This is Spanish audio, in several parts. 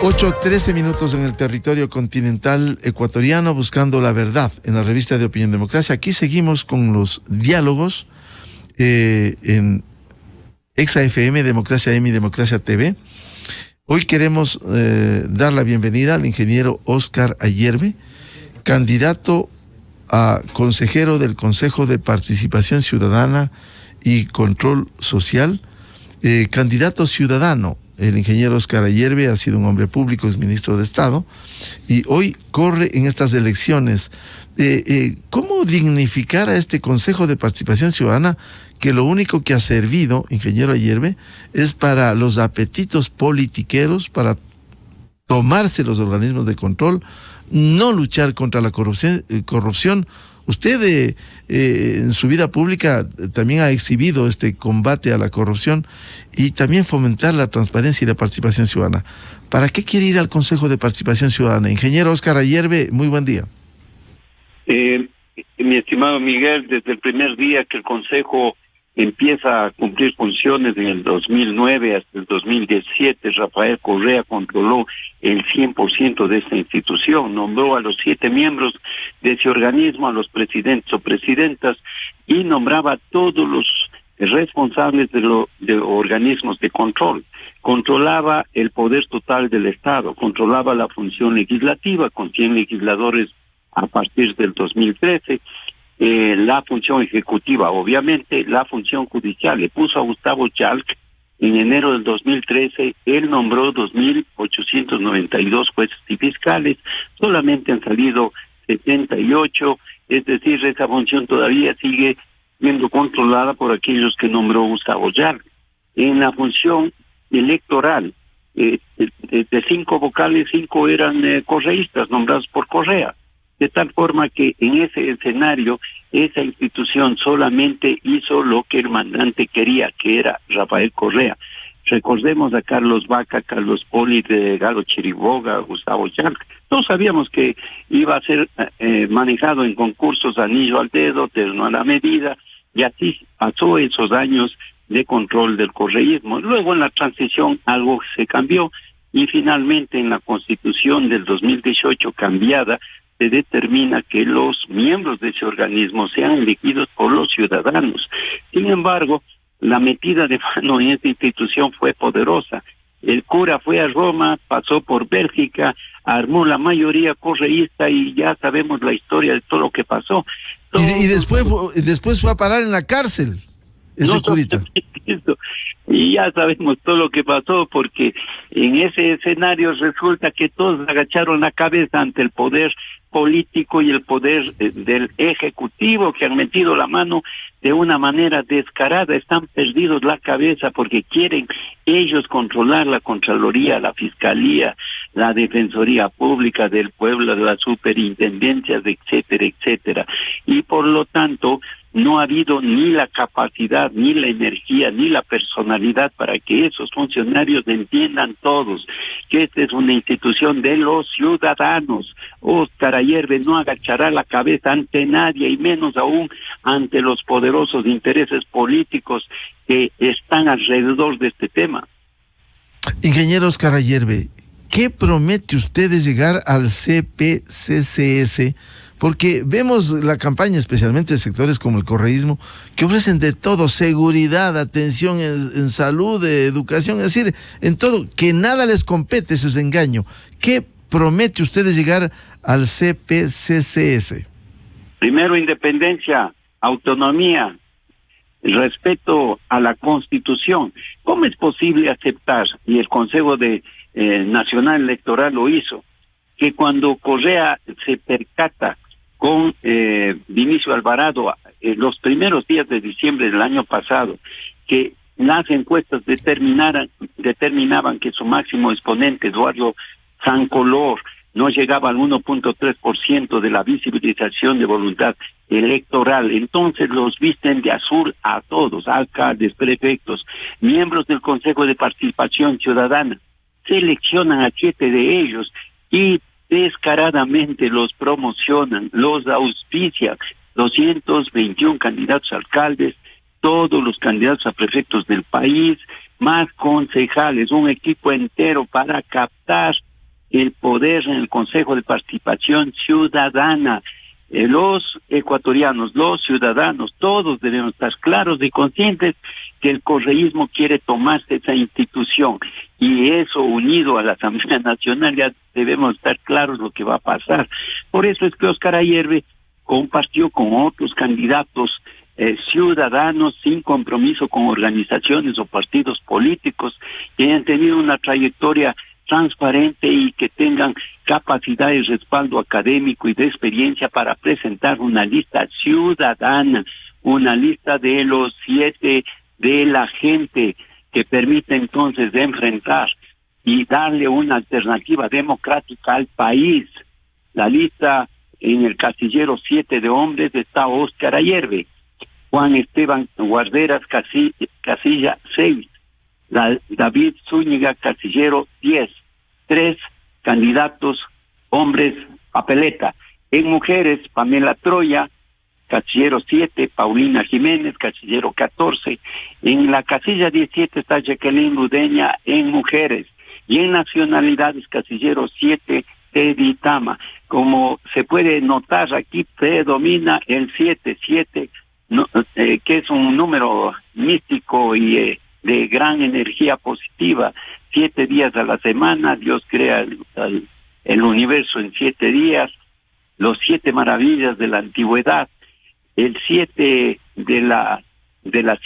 8:13 en el territorio continental ecuatoriano, buscando la verdad en la revista de Opinión Democracia. Aquí seguimos con los diálogos en Exa FM, Democracia M y Democracia TV. Hoy queremos dar la bienvenida al ingeniero Óscar Ayerbe, candidato a consejero del Consejo de Participación Ciudadana y Control Social, candidato ciudadano. El ingeniero Óscar Ayerbe ha sido un hombre público, es ministro de Estado, y hoy corre en estas elecciones. ¿Cómo dignificar a este Consejo de Participación Ciudadana que lo único que ha servido, ingeniero Ayerbe, es para los apetitos politiqueros, para tomarse los organismos de control, no luchar contra la corrupción? Usted en su vida pública también ha exhibido este combate a la corrupción y también fomentar la transparencia y la participación ciudadana. ¿Para qué quiere ir al Consejo de Participación Ciudadana? Ingeniero Óscar Ayerbe, muy buen día. Mi estimado Miguel, desde el primer día que el Consejo empieza a cumplir funciones en el 2009 hasta el 2017, Rafael Correa controló el 100% de esta institución, nombró a los 7 miembros de ese organismo, a los presidentes o presidentas, y nombraba a todos los responsables de organismos de control. Controlaba el poder total del Estado, controlaba la función legislativa con 100 legisladores a partir del 2013, la función ejecutiva, obviamente, la función judicial. Le puso a Gustavo Chalk en enero del 2013, él nombró 2.892 jueces y fiscales, solamente han salido 78, es decir, esa función todavía sigue siendo controlada por aquellos que nombró Gustavo Chalk. En la función electoral, de 5 vocales, 5 eran correístas, nombrados por Correa. De tal forma que en ese escenario, esa institución solamente hizo lo que el mandante quería, que era Rafael Correa. Recordemos a Carlos Vaca, Carlos Poli, Galo Chiriboga, Gustavo Chalk. Todos sabíamos que iba a ser manejado en concursos anillo al dedo, terno a la medida, y así pasó esos años de control del correísmo. Luego en la transición algo se cambió y finalmente en la Constitución del 2018 cambiada, se determina que los miembros de ese organismo sean elegidos por los ciudadanos. Sin embargo, la metida de mano en esta institución fue poderosa. El cura fue a Roma, pasó por Bélgica, armó la mayoría correísta y ya sabemos la historia de todo lo que pasó. Y después fue a parar en la cárcel, ese curita. Y ya sabemos todo lo que pasó, porque en ese escenario resulta que todos agacharon la cabeza ante el poder político y el poder del ejecutivo, que han metido la mano de una manera descarada. Están perdidos la cabeza porque quieren ellos controlar la Contraloría, la Fiscalía, la Defensoría Pública del Pueblo, las superintendencias, etcétera, etcétera. Y por lo tanto, no ha habido ni la capacidad, ni la energía, ni la personalidad para que esos funcionarios entiendan todos que esta es una institución de los ciudadanos. Óscar Ayerbe no agachará la cabeza ante nadie, y menos aún ante los poderosos intereses políticos que están alrededor de este tema. Ingeniero Óscar Ayerbe, ¿qué promete usted de llegar al CPCCS? Porque vemos la campaña, especialmente de sectores como el correísmo, que ofrecen de todo: seguridad, atención en salud, educación, es decir, en todo, que nada les compete, eso es engaño. ¿Qué promete usted de llegar al CPCCS? Primero, independencia, autonomía, respeto a la Constitución. ¿Cómo es posible aceptar, y el Consejo Nacional Electoral lo hizo, que cuando Correa se percata con Vinicio Alvarado los primeros días de diciembre del año pasado, que las encuestas determinaban que su máximo exponente, Eduardo Sancolor, no llegaba al 1.3% de la visibilización de voluntad electoral? Entonces los visten de azul a todos, alcaldes, prefectos, miembros del Consejo de Participación Ciudadana. Seleccionan a 7 de ellos y descaradamente los promocionan, los auspician. 221 candidatos a alcaldes, todos los candidatos a prefectos del país, más concejales, un equipo entero para captar el poder en el Consejo de Participación Ciudadana. Los ecuatorianos, los ciudadanos, todos debemos estar claros y conscientes que el correísmo quiere tomarse esa institución, y eso unido a la Asamblea Nacional ya debemos estar claros lo que va a pasar. Por eso es que Óscar Ayerbe compartió con otros candidatos ciudadanos sin compromiso con organizaciones o partidos políticos que hayan tenido una trayectoria transparente y que tengan capacidad de respaldo académico y de experiencia para presentar una lista ciudadana, una lista de los 7 de la gente, que permite entonces de enfrentar y darle una alternativa democrática al país. La lista en el casillero 7 de hombres está Óscar Ayerbe, Juan Esteban Guarderas, casilla 6, David Zúñiga, casillero 10, 3 candidatos hombres, papeleta. En mujeres, Pamela Troya, casillero 7, Paulina Jiménez, casillero 14. En la casilla 17 está Jacqueline Ludeña en mujeres. Y en nacionalidades, casillero 7, Teddy Tama. Como se puede notar aquí, predomina el 7, que es un número místico y de gran energía positiva. 7 días a la semana, Dios crea el universo en 7 días, los 7 maravillas de la antigüedad, el 7 de las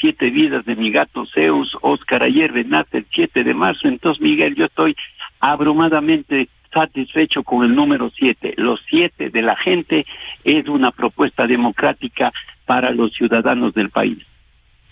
7 vidas de mi gato Zeus. Óscar Ayerbe nace el 7 de marzo, entonces Miguel, yo estoy abrumadamente satisfecho con el número 7. Los 7 de la gente es una propuesta democrática para los ciudadanos del país.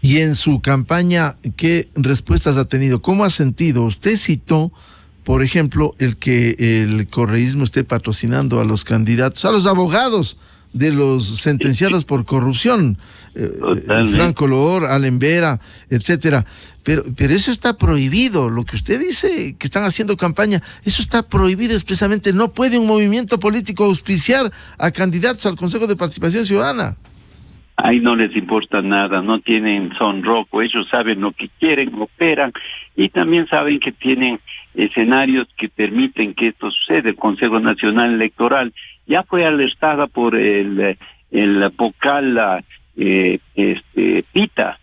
Y en su campaña, ¿qué respuestas ha tenido? ¿Cómo ha sentido? Usted citó, por ejemplo, el que el correísmo esté patrocinando a los candidatos, a los abogados de los sentenciados por corrupción, Franco Loor, Allen Vera, etcétera. Pero eso está prohibido. Lo que usted dice que están haciendo campaña, eso está prohibido expresamente. No puede un movimiento político auspiciar a candidatos al Consejo de Participación Ciudadana. Ahí no les importa nada, no tienen sonrojo, ellos saben lo que quieren, operan, y también saben que tienen escenarios que permiten que esto suceda. El Consejo Nacional Electoral ya fue alertada por el vocal Pita.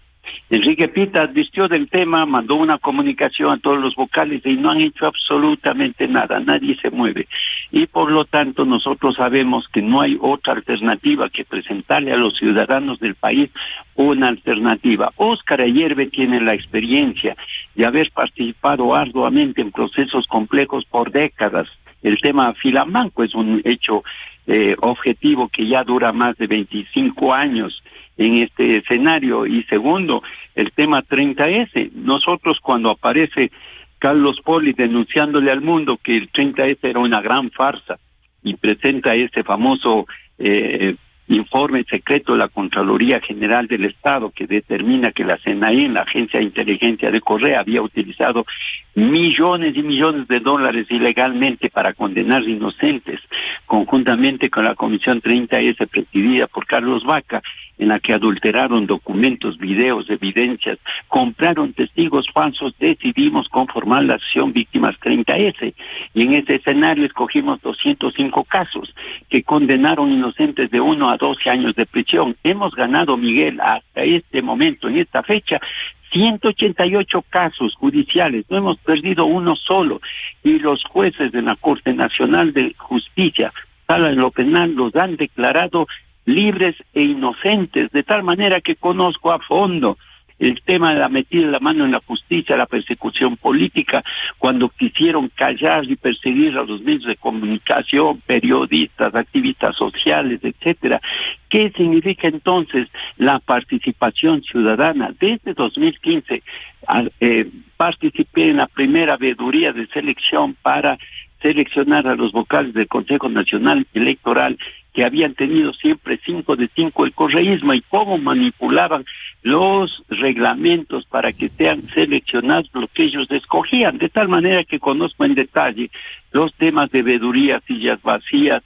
Enrique Pita advirtió del tema, mandó una comunicación a todos los vocales y no han hecho absolutamente nada, nadie se mueve. Y por lo tanto nosotros sabemos que no hay otra alternativa que presentarle a los ciudadanos del país una alternativa. Óscar Ayerbe tiene la experiencia de haber participado arduamente en procesos complejos por décadas. El tema Filamanco es un hecho objetivo que ya dura más de 25 años en este escenario. Y segundo, el tema 30S. Nosotros, cuando aparece Carlos Poli denunciándole al mundo que el 30S era una gran farsa y presenta ese famoso informe secreto de la Contraloría General del Estado que determina que la CNI, la Agencia de Inteligencia de Correa, había utilizado millones y millones de dólares ilegalmente para condenar inocentes, conjuntamente con la Comisión 30S presidida por Carlos Vaca, en la que adulteraron documentos, videos, evidencias, compraron testigos falsos, decidimos conformar la acción Víctimas 30S. Y en ese escenario escogimos 205 casos que condenaron inocentes de 1 a 12 años de prisión. Hemos ganado, Miguel, hasta este momento, en esta fecha, 188 casos judiciales, no hemos perdido uno solo. Y los jueces de la Corte Nacional de Justicia, Sala en lo Penal, los han declarado libres e inocentes, de tal manera que conozco a fondo el tema de la metida la mano en la justicia, la persecución política, cuando quisieron callar y perseguir a los medios de comunicación, periodistas, activistas sociales, etcétera. ¿Qué significa entonces la participación ciudadana? Desde 2015 participé en la primera veeduría de selección para seleccionar a los vocales del Consejo Nacional Electoral, que habían tenido siempre 5 de 5 el correísmo, y cómo manipulaban los reglamentos para que sean seleccionados lo que ellos escogían, de tal manera que conozco en detalle los temas de veeduría, sillas vacías,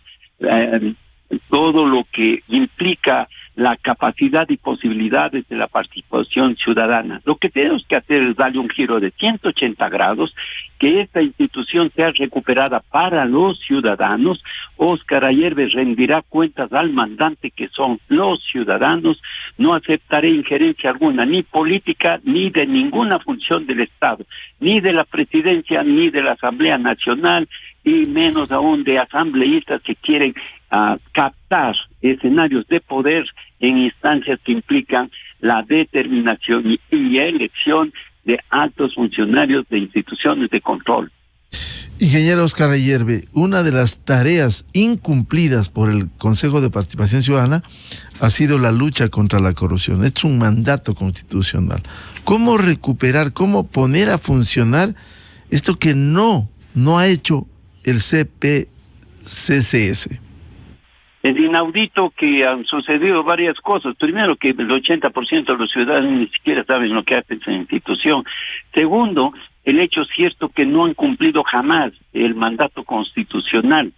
todo lo que implica la capacidad y posibilidades de la participación ciudadana. Lo que tenemos que hacer es darle un giro de 180 grados, que esta institución sea recuperada para los ciudadanos. Óscar Ayerbe rendirá cuentas al mandante, que son los ciudadanos. No aceptaré injerencia alguna, ni política, ni de ninguna función del Estado, ni de la presidencia, ni de la Asamblea Nacional, y menos aún de asambleístas que quieren captar escenarios de poder en instancias que implican la determinación y elección de altos funcionarios de instituciones de control. Ingeniero Óscar Ayerbe, una de las tareas incumplidas por el Consejo de Participación Ciudadana ha sido la lucha contra la corrupción. Es un mandato constitucional. ¿Cómo recuperar, cómo poner a funcionar esto que no ha hecho el CPCCS? Es inaudito que han sucedido varias cosas. Primero, que el 80% de los ciudadanos ni siquiera saben lo que hace esa institución. Segundo, el hecho cierto que no han cumplido jamás el mandato constitucional,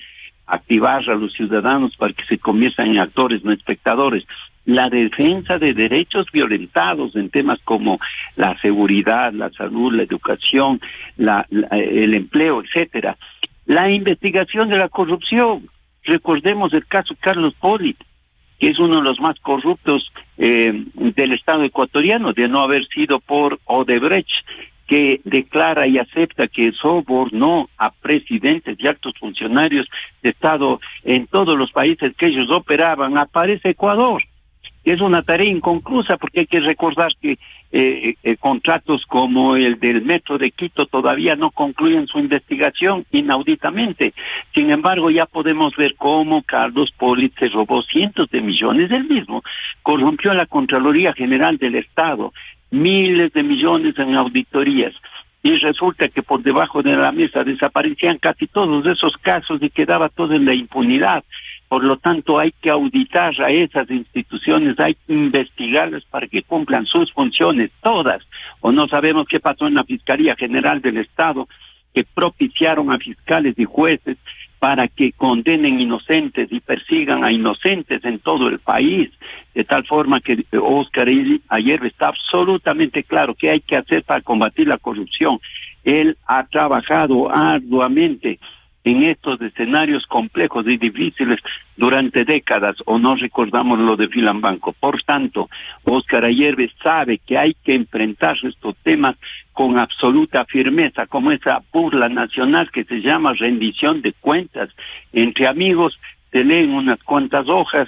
activar a los ciudadanos para que se conviertan en actores, no espectadores. La defensa de derechos violentados en temas como la seguridad, la salud, la educación, el empleo, etcétera. La investigación de la corrupción. Recordemos el caso Carlos Poli, que es uno de los más corruptos del Estado ecuatoriano, de no haber sido por Odebrecht, que declara y acepta que sobornó a presidentes y altos funcionarios de Estado en todos los países que ellos operaban. Aparece Ecuador. Es una tarea inconclusa, porque hay que recordar que contratos como el del Metro de Quito todavía no concluyen su investigación, inauditamente. Sin embargo, ya podemos ver cómo Carlos Poli se robó cientos de millones. Él mismo corrompió a la Contraloría General del Estado, miles de millones en auditorías. Y resulta que por debajo de la mesa desaparecían casi todos esos casos y quedaba todo en la impunidad. Por lo tanto, hay que auditar a esas instituciones, hay que investigarlas para que cumplan sus funciones, todas. O no sabemos qué pasó en la Fiscalía General del Estado, que propiciaron a fiscales y jueces para que condenen inocentes y persigan a inocentes en todo el país, de tal forma que Óscar Ayerbe está absolutamente claro qué hay que hacer para combatir la corrupción. Él ha trabajado arduamente en estos escenarios complejos y difíciles durante décadas, o no recordamos lo de Filambanco. Por tanto, Óscar Ayerbe sabe que hay que enfrentar estos temas con absoluta firmeza, como esa burla nacional que se llama rendición de cuentas. Entre amigos se leen unas cuantas hojas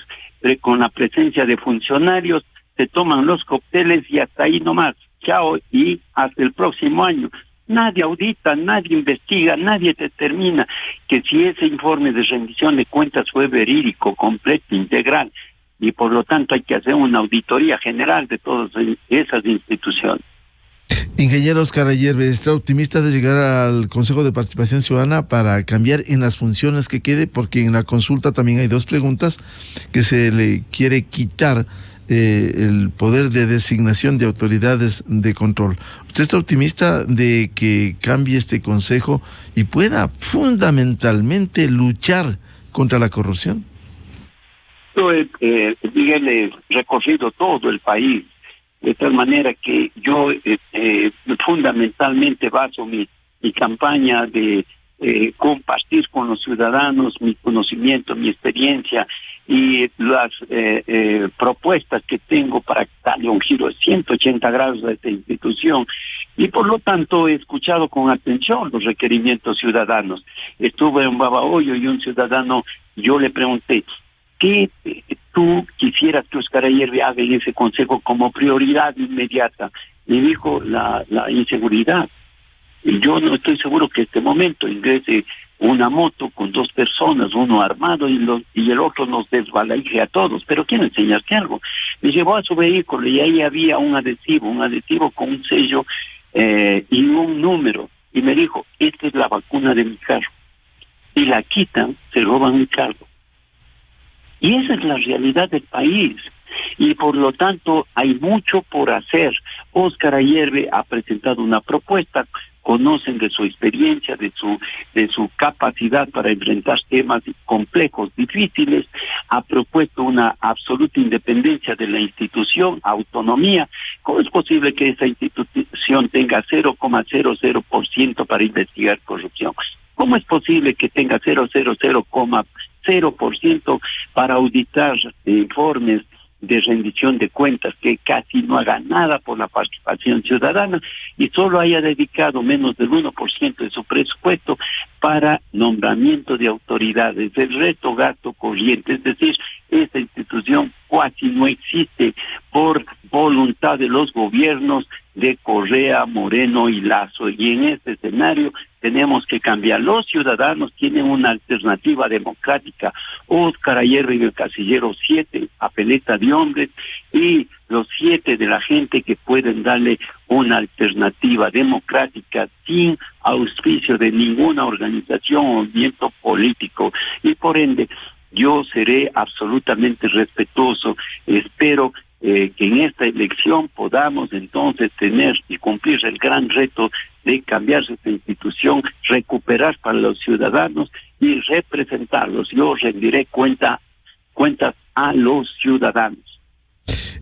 con la presencia de funcionarios, se toman los cócteles y hasta ahí nomás. Chao, y hasta el próximo año. Nadie audita, nadie investiga, nadie determina que si ese informe de rendición de cuentas fue verídico, completo, integral, y por lo tanto hay que hacer una auditoría general de todas esas instituciones. Ingeniero Óscar Ayerbe, ¿está optimista de llegar al Consejo de Participación Ciudadana para cambiar en las funciones que quede? Porque en la consulta también hay dos preguntas, que se le quiere quitar el poder de designación de autoridades de control. ¿Usted está optimista de que cambie este consejo y pueda fundamentalmente luchar contra la corrupción? Yo he recorrido todo el país, de tal manera que yo fundamentalmente baso mi campaña de compartir con los ciudadanos mi conocimiento, mi experiencia y las propuestas que tengo para darle un giro de 180 grados a esta institución. Y por lo tanto he escuchado con atención los requerimientos ciudadanos. Estuve en Babahoyo y un ciudadano, yo le pregunté, ¿qué tú quisieras que Óscar Ayerbe haga en ese consejo como prioridad inmediata? Me dijo la inseguridad. Y yo no estoy seguro que en este momento ingrese una moto con dos personas, uno armado y el otro nos desbalaje a todos. Pero quiero enseñarte algo. Me llevó a su vehículo y ahí había un adhesivo con un sello y un número. Y me dijo, esta es la vacuna de mi carro. Si la quitan, se roban mi carro. Y esa es la realidad del país. Y por lo tanto hay mucho por hacer. Óscar Ayerbe ha presentado una propuesta conocen de su experiencia, de su capacidad para enfrentar temas complejos, difíciles. Ha propuesto una absoluta independencia de la institución, autonomía. ¿Cómo es posible que esa institución tenga 0,00% para investigar corrupción? ¿Cómo es posible que tenga 0,0% para auditar informes de rendición de cuentas, que casi no haga nada por la participación ciudadana y solo haya dedicado menos del 1% de su presupuesto para nombramiento de autoridades? El resto gasto corriente, es decir, esta institución casi no existe por voluntad de los gobiernos de Correa, Moreno y Lazo, y en este escenario tenemos que cambiar. Los ciudadanos tienen una alternativa democrática. Óscar Ayerbe en el casillero 7, papeleta de hombres, y los 7 de la gente que pueden darle una alternativa democrática sin auspicio de ninguna organización o movimiento político. Y por ende, yo seré absolutamente respetuoso. Espero que en esta elección podamos entonces tener y cumplir el gran reto de cambiar esta institución, recuperar para los ciudadanos y representarlos. Yo rendiré cuentas a los ciudadanos.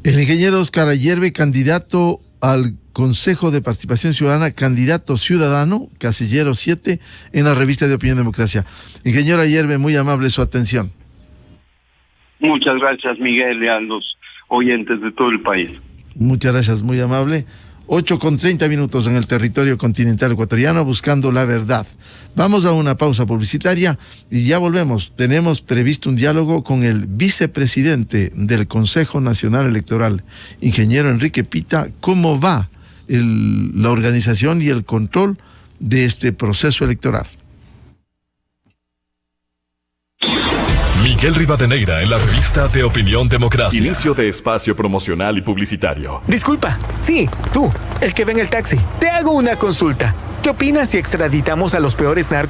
El ingeniero Óscar Ayerbe, candidato al Consejo de Participación Ciudadana, candidato ciudadano, casillero 7, en la revista de Opinión Democracia. Ingeniero Ayerbe, muy amable su atención. Muchas gracias, Miguel, y a los oyentes de todo el país. Muchas gracias, muy amable. 8:30 en el territorio continental ecuatoriano, buscando la verdad. Vamos a una pausa publicitaria y ya volvemos. Tenemos previsto un diálogo con el vicepresidente del Consejo Nacional Electoral, ingeniero Enrique Pita. ¿Cómo va la organización y el control de este proceso electoral? Miguel Rivadeneira en la revista de Opinión Democracia. Inicio de espacio promocional y publicitario. Disculpa, sí, tú, el que ve en el taxi. Te hago una consulta. ¿Qué opinas si extraditamos a los peores narcos